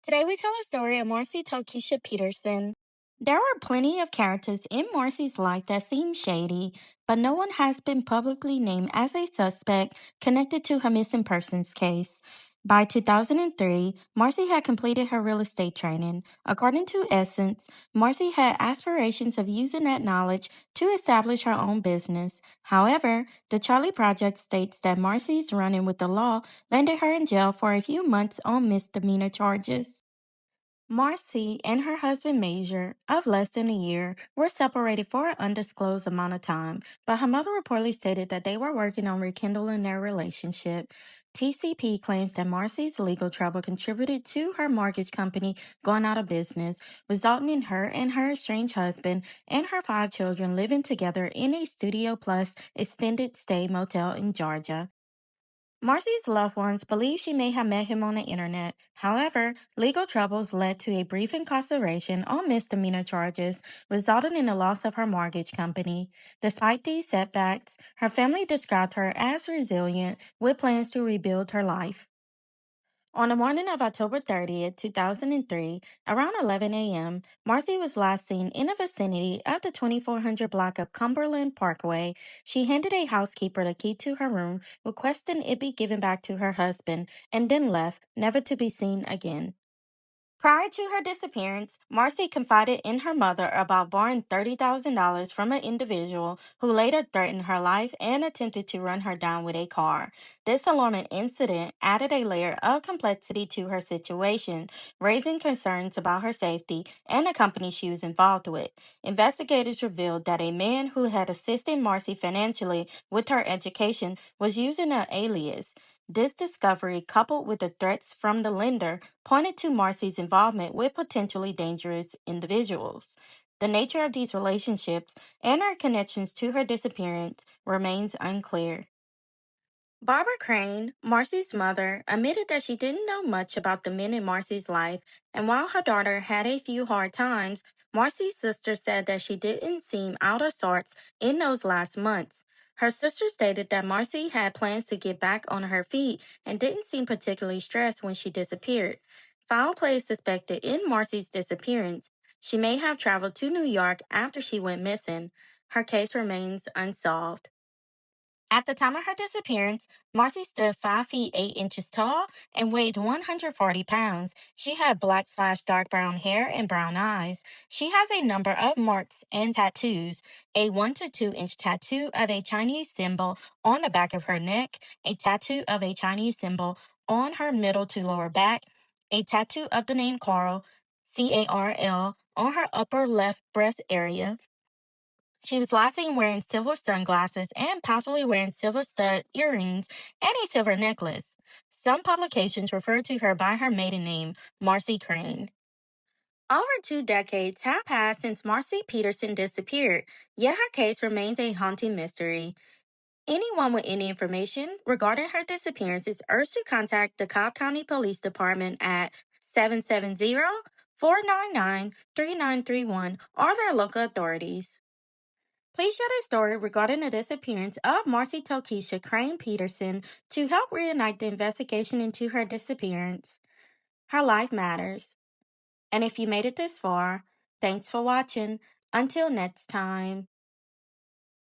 Today we tell the story of Marcie Tokeysha Peterson. There are plenty of characters in Marcie's life that seem shady, but no one has been publicly named as a suspect connected to her missing persons case. By 2003, Marcie had completed her real estate training. According to Essence, Marcie had aspirations of using that knowledge to establish her own business. However, the Charlie Project states that Marcie's running with the law landed her in jail for a few months on misdemeanor charges. Marcie and her husband Major, of less than a year, were separated for an undisclosed amount of time, but her mother reportedly stated that they were working on rekindling their relationship. TCP claims that Marcie's legal trouble contributed to her mortgage company going out of business, resulting in her and her estranged husband and her 5 children living together in a Studio Plus extended stay motel in Georgia. Marcie's loved ones believe she may have met him on the internet. However, legal troubles led to a brief incarceration on misdemeanor charges, resulting in the loss of her mortgage company. Despite these setbacks, her family described her as resilient, with plans to rebuild her life. On the morning of October 30th, 2003, around 11 a.m., Marcie was last seen in the vicinity of the 2400 block of Cumberland Parkway. She handed a housekeeper the key to her room, requesting it be given back to her husband, and then left, never to be seen again. Prior to her disappearance, Marcie confided in her mother about borrowing $30,000 from an individual who later threatened her life and attempted to run her down with a car. This alarming incident added a layer of complexity to her situation, raising concerns about her safety and the company she was involved with. Investigators revealed that a man who had assisted Marcie financially with her education was using an alias. This discovery, coupled with the threats from the lender, pointed to Marcie's involvement with potentially dangerous individuals. The nature of these relationships and her connections to her disappearance remains unclear. Barbara Crane, Marcie's mother, admitted that she didn't know much about the men in Marcie's life, and while her daughter had a few hard times, Marcie's sister said that she didn't seem out of sorts in those last months. Her sister stated that Marcie had plans to get back on her feet and didn't seem particularly stressed when she disappeared. Foul play is suspected in Marcie's disappearance. She may have traveled to New York after she went missing. Her case remains unsolved. At the time of her disappearance, Marcie stood 5 feet 8 inches tall and weighed 140 pounds. She had black/dark brown hair and brown eyes. She has a number of marks and tattoos: a 1 to 2 inch tattoo of a Chinese symbol on the back of her neck, a tattoo of a Chinese symbol on her middle to lower back, a tattoo of the name Carl, Carl, on her upper left breast area. She was last seen wearing silver sunglasses and possibly wearing silver stud earrings and a silver necklace. Some publications refer to her by her maiden name, Marcie Crane. Over 2 decades have passed since Marcie Peterson disappeared, yet her case remains a haunting mystery. Anyone with any information regarding her disappearance is urged to contact the Cobb County Police Department at 770-499-3931 or their local authorities. Please share the story regarding the disappearance of Marcie Tokeysha Crane Peterson to help reunite the investigation into her disappearance. Her life matters. And if you made it this far, thanks for watching. Until next time.